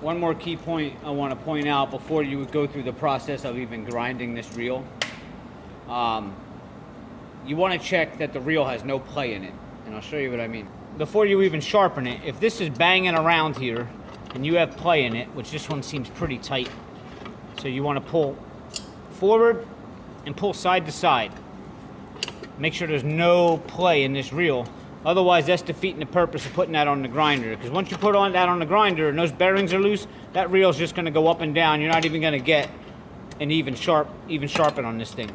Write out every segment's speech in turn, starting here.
one more key point I want to point out before you go through the process of even grinding this reel. You want to check that the reel has no play in it, and I'll show you what I mean. Before you even sharpen it, if this is banging around here and you have play in it, which this one seems pretty tight, so you want to pull forward and pull side to side. Make sure there's no play in this reel. Otherwise, that's defeating the purpose of putting that on the grinder. Because once you put that on the grinder and those bearings are loose, that reel's just going to go up and down. You're not even going to get an even sharpen on this thing.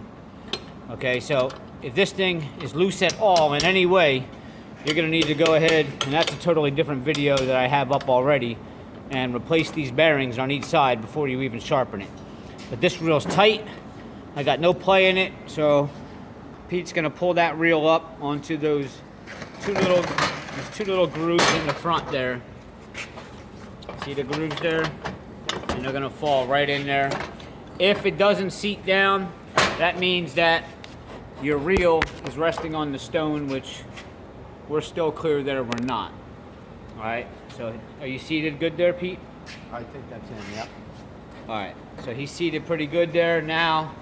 Okay, so if this thing is loose at all in any way, you're going to need to go ahead, and that's a totally different video that I have up already, and replace these bearings on each side before you even sharpen it. But this reel's tight. I got no play in it, so Pete's going to pull that reel up onto those two little grooves in the front there. See the grooves there? And they're going to fall right in there. If it doesn't seat down, that means that your reel is resting on the stone, which we're still clear there we're not. All right, so are you seated good there, Pete? I think that's in, yep. All right, so he's seated pretty good there. Now,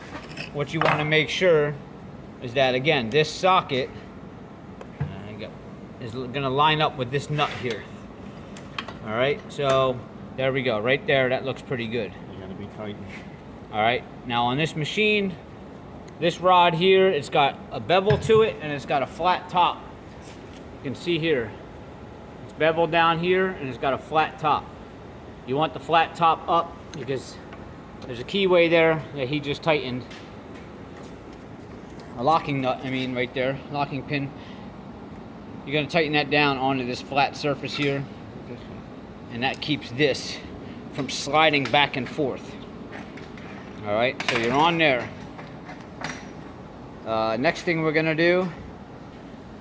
what you want to make sure is that, again, this socket is going to line up with this nut here. All right, so there we go. Right there, that looks pretty good. You're going to be tightened. All right, now on this machine, this rod here, it's got a bevel to it and it's got a flat top. You can see here, it's beveled down here and it's got a flat top. You want the flat top up because there's a keyway there that he just tightened. A locking nut, I mean, right there, locking pin. You're going to tighten that down onto this flat surface here, and that keeps this from sliding back and forth. All right, so you're on there. Next thing we're going to do,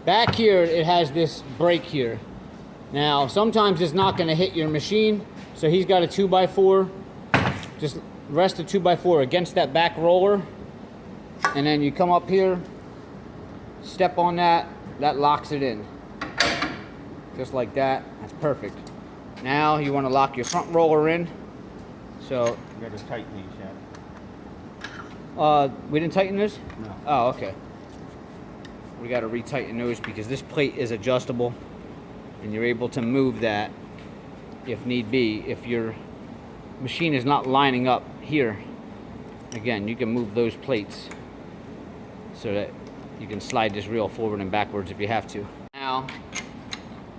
back here it has this brake here. Now sometimes it's not going to hit your machine, so he's got a 2x4. Just rest the 2x4 against that back roller, and then you come up here, step on that, that locks it in. Just like that. That's perfect. Now you want to lock your front roller in. So You got to tighten these yet. we didn't tighten this? No. Oh, okay. We got to retighten those because this plate is adjustable and you're able to move that if need be. If your machine is not lining up here, again, you can move those plates so that you can slide this reel forward and backwards if you have to. Now,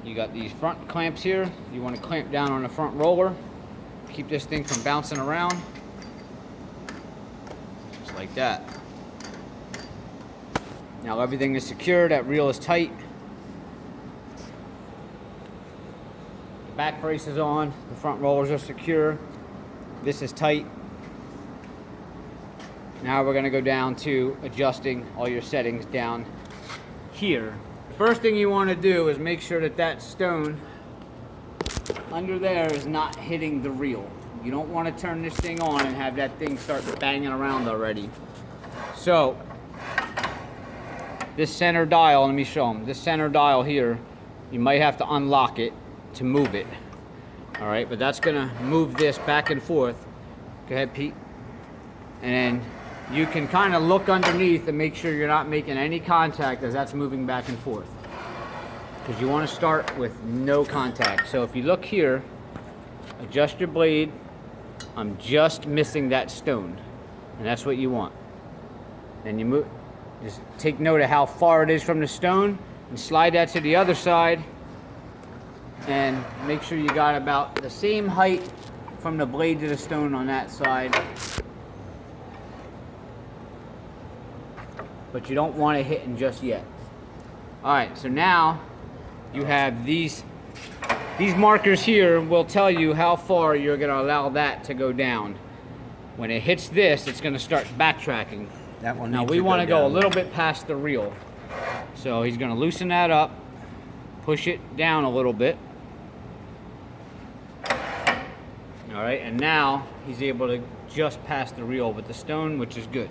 you got these front clamps here. You want to clamp down on the front roller. Keep this thing from bouncing around. Just like that. Now everything is secure. That reel is tight. The back brace is on. The front rollers are secure. This is tight. Now we're going to go down to adjusting all your settings down here. First thing you want to do is make sure that that stone under there is not hitting the reel. You don't want to turn this thing on and have that thing start banging around already. So this center dial, let me show them. This center dial here, you might have to unlock it to move it. All right, but that's going to move this back and forth. Go ahead, Pete. And then you can kind of look underneath and make sure you're not making any contact as that's moving back and forth. Because you want to start with no contact. So if you look here, adjust your blade. I'm just missing that stone. And that's what you want. Then you move, just take note of how far it is from the stone and slide that to the other side. And make sure you got about the same height from the blade to the stone on that side. But you don't want it hitting just yet. All right, so now you have these markers here will tell you how far you're going to allow that to go down. When it hits this, it's going to start backtracking. That one. Now we want to go a little bit past the reel. So he's going to loosen that up, push it down a little bit. All right, and now he's able to just pass the reel with the stone, which is good.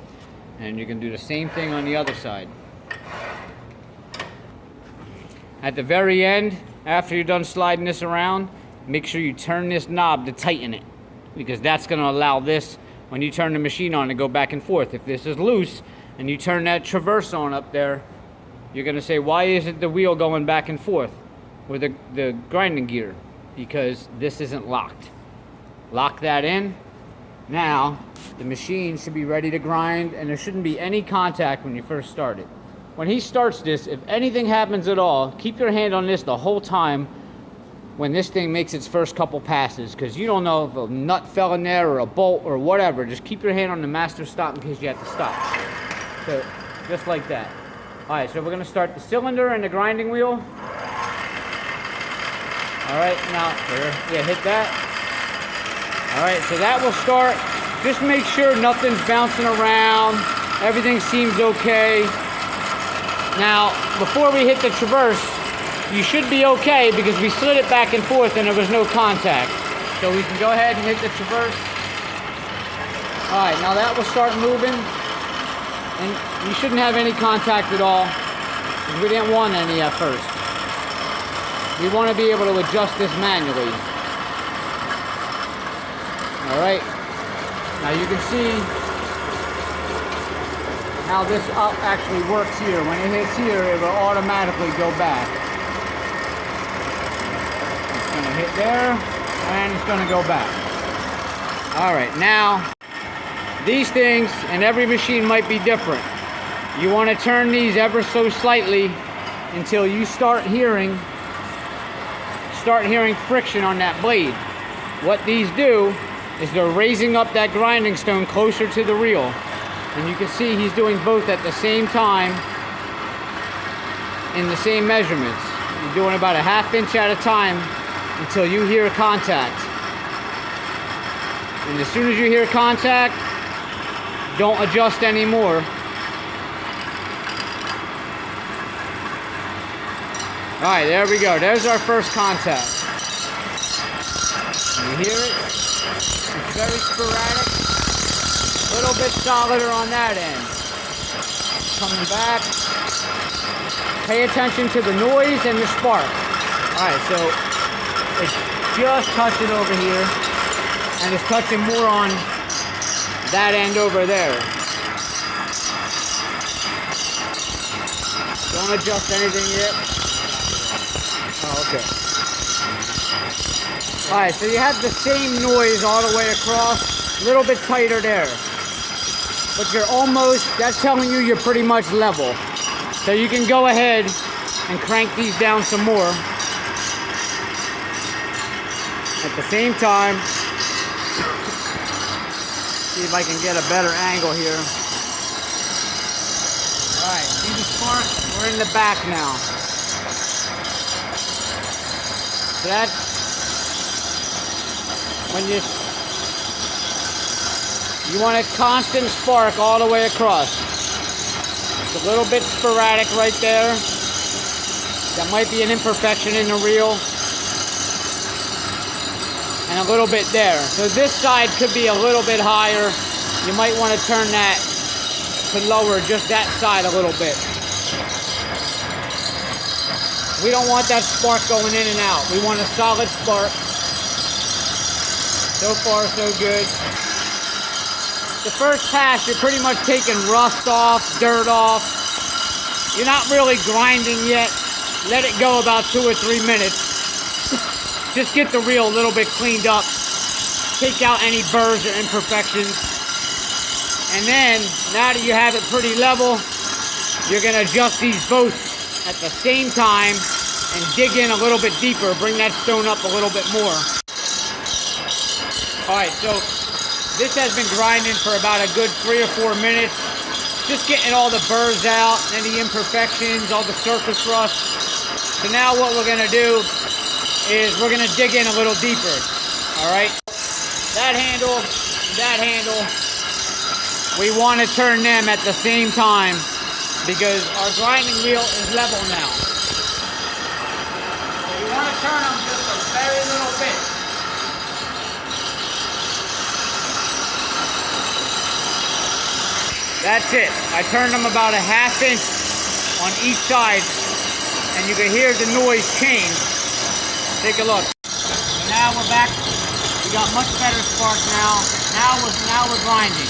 And you can do the same thing on the other side. At the very end, after you're done sliding this around, make sure you turn this knob to tighten it, because that's going to allow this, when you turn the machine on, to go back and forth. If this is loose and you turn that traverse on up there, you're going to say, why isn't the wheel going back and forth with the grinding gear? Because this isn't locked. Lock that in. Now the machine should be ready to grind, and there shouldn't be any contact when you first start it. When he starts this, if anything happens at all, keep your hand on this the whole time when this thing makes its first couple passes, because you don't know if a nut fell in there or a bolt or whatever. Just keep your hand on the master stop in case you have to stop. So just like that. All right, so we're gonna start the cylinder and the grinding wheel. All right, now, yeah, hit that. All right, so that will start. Just make sure nothing's bouncing around. Everything seems okay. Now, before we hit the traverse, you should be okay because we slid it back and forth and there was no contact. So we can go ahead and hit the traverse. All right, now that will start moving. And you shouldn't have any contact at all, because we didn't want any at first. We want to be able to adjust this manually. All right, now you can see how this actually works here. When it hits here, it will automatically go back. It's going to hit there, and it's going to go back. All right, now, these things, and every machine might be different. You want to turn these ever so slightly until you start hearing friction on that blade. What these do is they're raising up that grinding stone closer to the reel. And you can see he's doing both at the same time in the same measurements. You're doing about a ½ inch at a time until you hear contact. And as soon as you hear contact, don't adjust anymore. All right, there we go. There's our first contact. You hear it? It's very sporadic. A little bit solider on that end. Coming back. Pay attention to the noise and the spark. All right, so it's just touching over here, and it's touching more on that end over there. Don't adjust anything yet. Oh, okay. All right, so you have the same noise all the way across, a little bit tighter there. But you're almost, that's telling you you're pretty much level. So you can go ahead and crank these down some more. At the same time, see if I can get a better angle here. All right, see the spark? We're in the back now. So that's when you want a constant spark all the way across. It's a little bit sporadic right there. That might be an imperfection in the reel. And a little bit there. So this side could be a little bit higher. You might want to turn that to lower just that side a little bit. We don't want that spark going in and out. We want a solid spark. So far, so good. The first pass, you're pretty much taking rust off, dirt off. You're not really grinding yet. Let it go about 2 or 3 minutes. Just get the reel a little bit cleaned up. Take out any burrs or imperfections. And then, now that you have it pretty level, you're going to adjust these both at the same time and dig in a little bit deeper. Bring that stone up a little bit more. All right, so this has been grinding for about a good 3 or 4 minutes. Just getting all the burrs out, any imperfections, all the surface rust. So now what we're going to do is we're going to dig in a little deeper. All right, that handle, we want to turn them at the same time because our grinding wheel is level now. So you want to turn them just a very little bit. That's it. I turned them about a ½ inch on each side, and you can hear the noise change. Take a look. Now now we're back. We got much better spark now. Now we're grinding.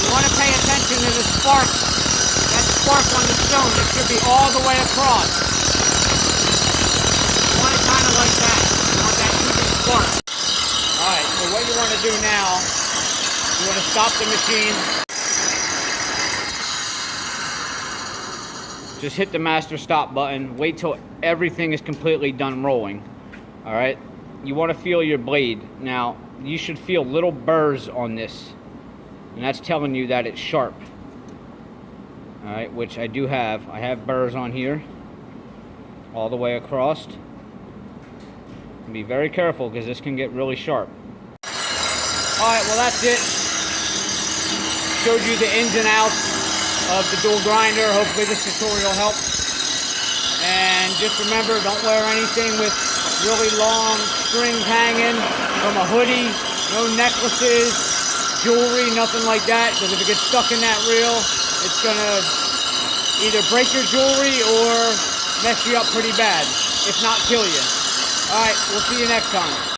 You want to pay attention to the spark. That spark on the stone, it should be all the way across. You want it kind of like that. You want that even spark. Alright, so what you want to do now, you want to stop the machine. Just hit the master stop button. Wait till everything is completely done rolling. Alright, you want to feel your blade. Now, you should feel little burrs on this. And that's telling you that it's sharp. Alright, which I do have. I have burrs on here. All the way across. Be very careful because this can get really sharp. Alright, well that's it. Showed you the ins and outs of the dual grinder. Hopefully this tutorial helped. And just remember, don't wear anything with really long strings hanging from a hoodie. No necklaces, jewelry, nothing like that. Because if it gets stuck in that reel, it's going to either break your jewelry or mess you up pretty bad. If not, kill you. Alright, we'll see you next time.